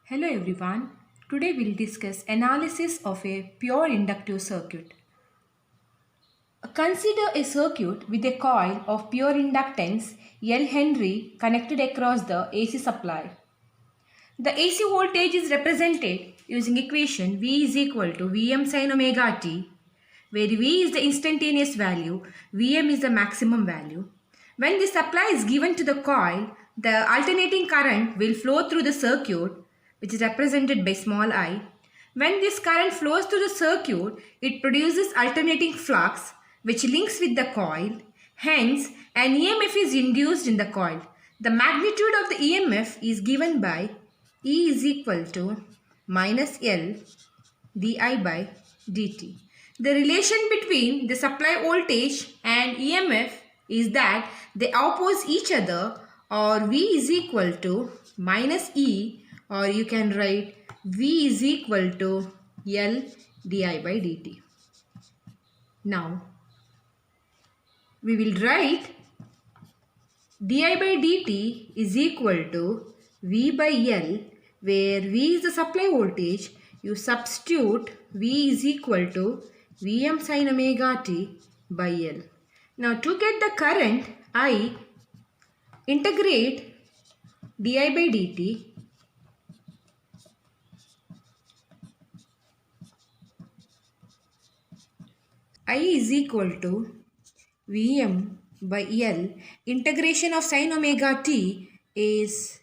Hello everyone. Today we'll discuss analysis of a pure inductive circuit. Consider a circuit with a coil of pure inductance L Henry connected across the AC supply. The AC voltage is represented using equation V is equal to Vm sin omega t, where V is the instantaneous value, Vm is the maximum value. When the supply is given to the coil, the alternating current will flow through the circuit, which is represented by small I. When this current flows through the circuit, it produces alternating flux, which links with the coil. Hence, an EMF is induced in the coil. The magnitude of the EMF is given by E is equal to minus L di by dt. The relation between the supply voltage and EMF is that they oppose each other, or V is equal to minus E, or you can write V is equal to L di by dt. Now we will write di by dt is equal to V by L, where V is the supply voltage. You substitute V is equal to Vm sin omega t by L. Now to get the current I, integrate di by dt I is equal to Vm by L. Integration of sin omega t is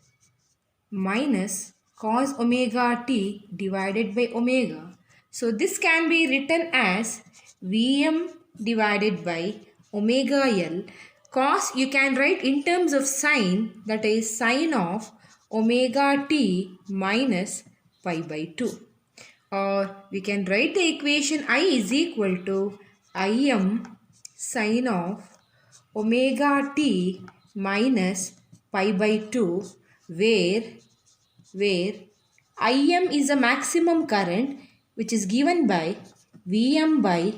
minus cos omega t divided by omega. So this can be written as Vm divided by omega L. Cos you can write in terms of sine, that is sine of omega t minus pi by 2. Or we can write the equation I is equal to Im sine of omega t minus pi by 2, where Im is a maximum current, which is given by Vm by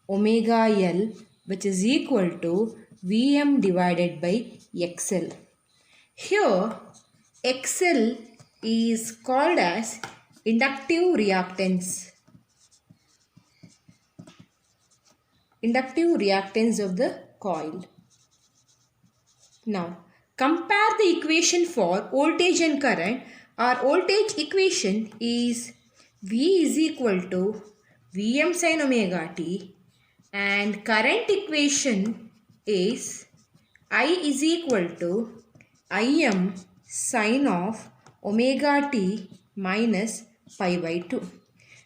omega L, which is equal to Vm divided by XL. Here XL is called as inductive reactance. Inductive reactance of the coil. Now compare the equation for voltage and current. Our voltage equation is V is equal to Vm sin omega t, and current equation is I is equal to Im sine of omega t minus pi by 2.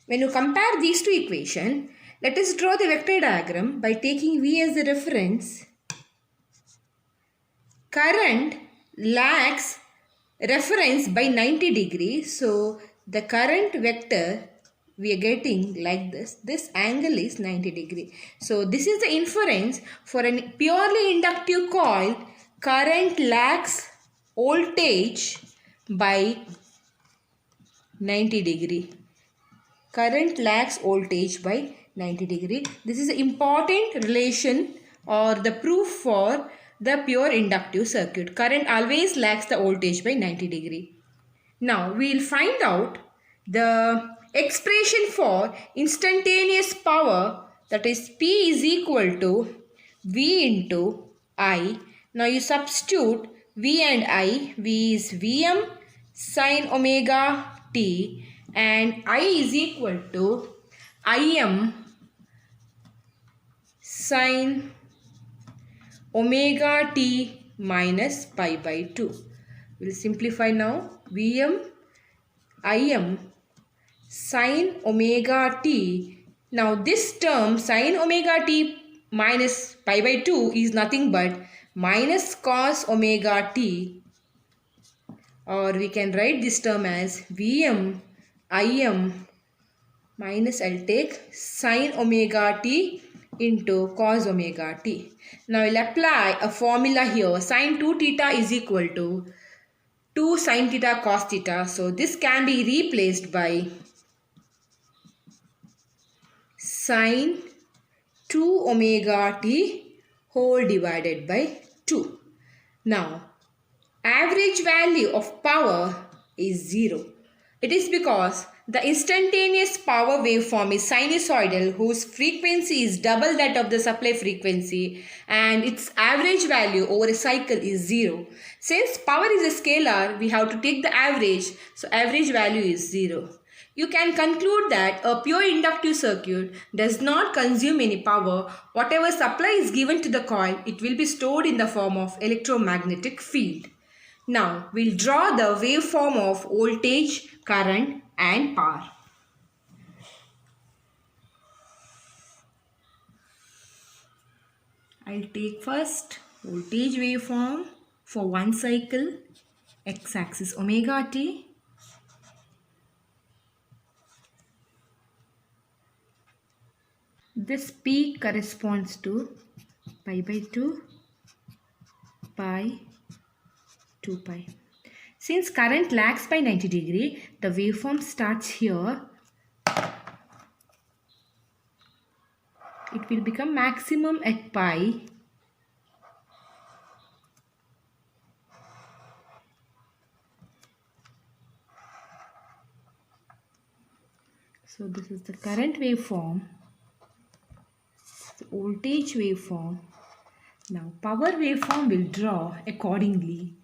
When you compare these two equations, let us draw the vector diagram by taking V as the reference. Current lags reference by 90 degrees. So the current vector we are getting like this. This angle is 90 degree. So this is the inference for a purely inductive coil. Current lags voltage by 90 degree. Current lags voltage by 90 degree. This is an important relation or the proof for the pure inductive circuit. Current always lags the voltage by 90 degree. Now we will find out the expression for instantaneous power, that is P is equal to V into I. Now you substitute V and I. V is Vm sin omega t and I is equal to Im sin omega t minus pi by 2. We will simplify now. Vm Im sin omega t. Now this term sin omega t minus pi by 2 is nothing but minus cos omega t, or we can write this term as Vm Im minus I'll take sin omega t into cos omega t. Now I'll apply a formula here. Sin 2 theta is equal to 2 sin theta cos theta. So this can be replaced by sin 2 omega t whole divided by 2. Now average value of power is 0. It is because the instantaneous power waveform is sinusoidal, whose frequency is double that of the supply frequency, and its average value over a cycle is 0. Since power is a scalar, we have to take the average, so average value is 0. You can conclude that a pure inductive circuit does not consume any power. Whatever supply is given to the coil, it will be stored in the form of electromagnetic field. Now, we'll draw the waveform of voltage, current and power. I'll take first voltage waveform for one cycle, x-axis omega t. This peak corresponds to pi by 2, pi, 2 pi. Since current lags by 90 degree, the waveform starts here. It will become maximum at pi. So this is the current waveform, the voltage waveform. Now power waveform will draw accordingly.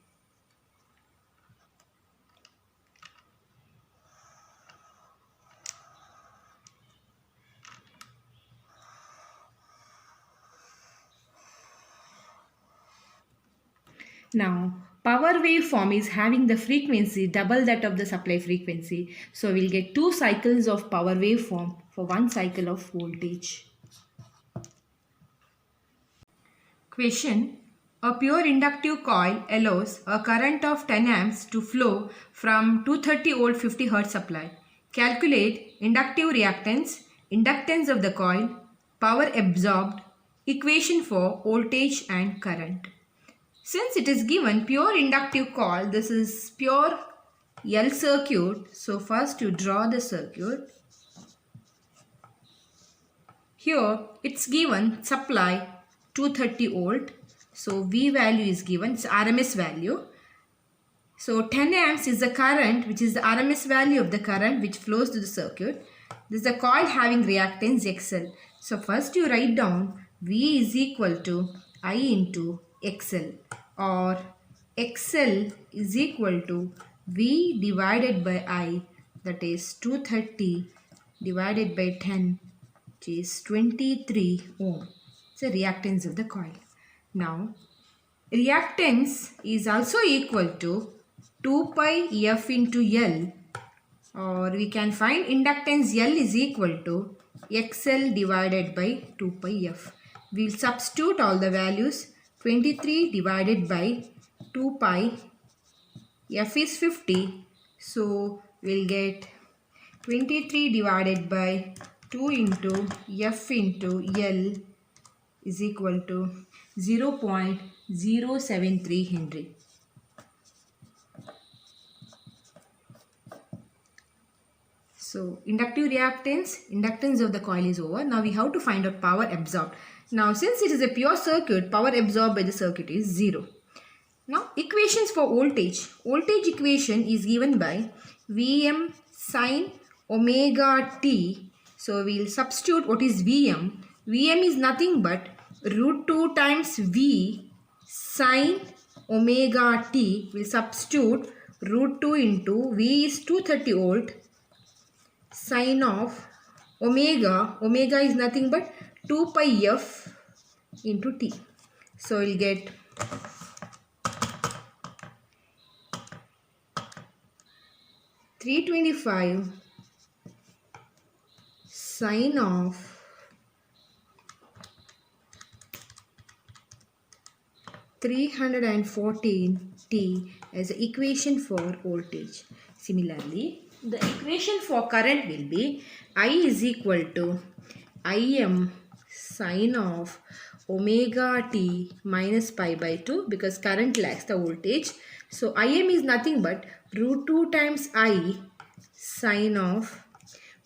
Now, power waveform is having the frequency double that of the supply frequency. So, we'll get 2 cycles of power waveform for 1 cycle of voltage. Question: a pure inductive coil allows a current of 10 amps to flow from 230 volt 50 Hz supply. Calculate inductive reactance, inductance of the coil, power absorbed, equation for voltage and current. Since it is given pure inductive coil, this is pure L circuit. So first you draw the circuit. Here it's given supply 230 volt. So V value is given, it's RMS value. So 10 amps is the current, which is the RMS value of the current which flows to the circuit. This is the coil having reactance XL. So first you write down V is equal to I into XL, or XL is equal to V divided by I, that is 230 divided by 10, which is 23 ohm. It's the reactance of the coil. Now, reactance is also equal to 2 pi F into L, or we can find inductance L is equal to XL divided by 2 pi F. We will substitute all the values. 23 divided by 2 pi, F is 50, so we'll get 23 divided by 2 into F into L is equal to 0.073 Henry. So inductive reactance, inductance of the coil is over. Now we have to find out power absorbed. Now since it is a pure circuit, power absorbed by the circuit is 0. Now equations for voltage. Voltage equation is given by Vm sine omega t. So we will substitute what is Vm. Vm is nothing but root 2 times V sine omega t. We will substitute root 2 into V is 230 volt. Sine of omega is nothing but 2 pi f into t. So we'll get $325 sine of 314 t as the equation for voltage. Similarly, the equation for current will be I is equal to Im sine of omega t minus pi by 2, because current lags the voltage. So Im is nothing but root 2 times I sine of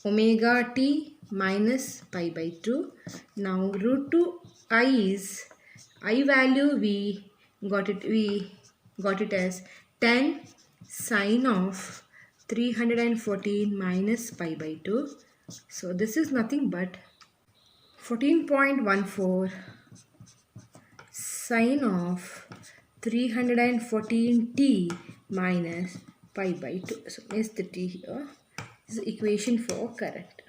omega t minus pi by 2. Now root 2 I is I value we got it as 10 sine of 314 minus pi by 2. So this is nothing but 14.14 sine of 314t minus pi by 2. So is the t here. This is the equation for current.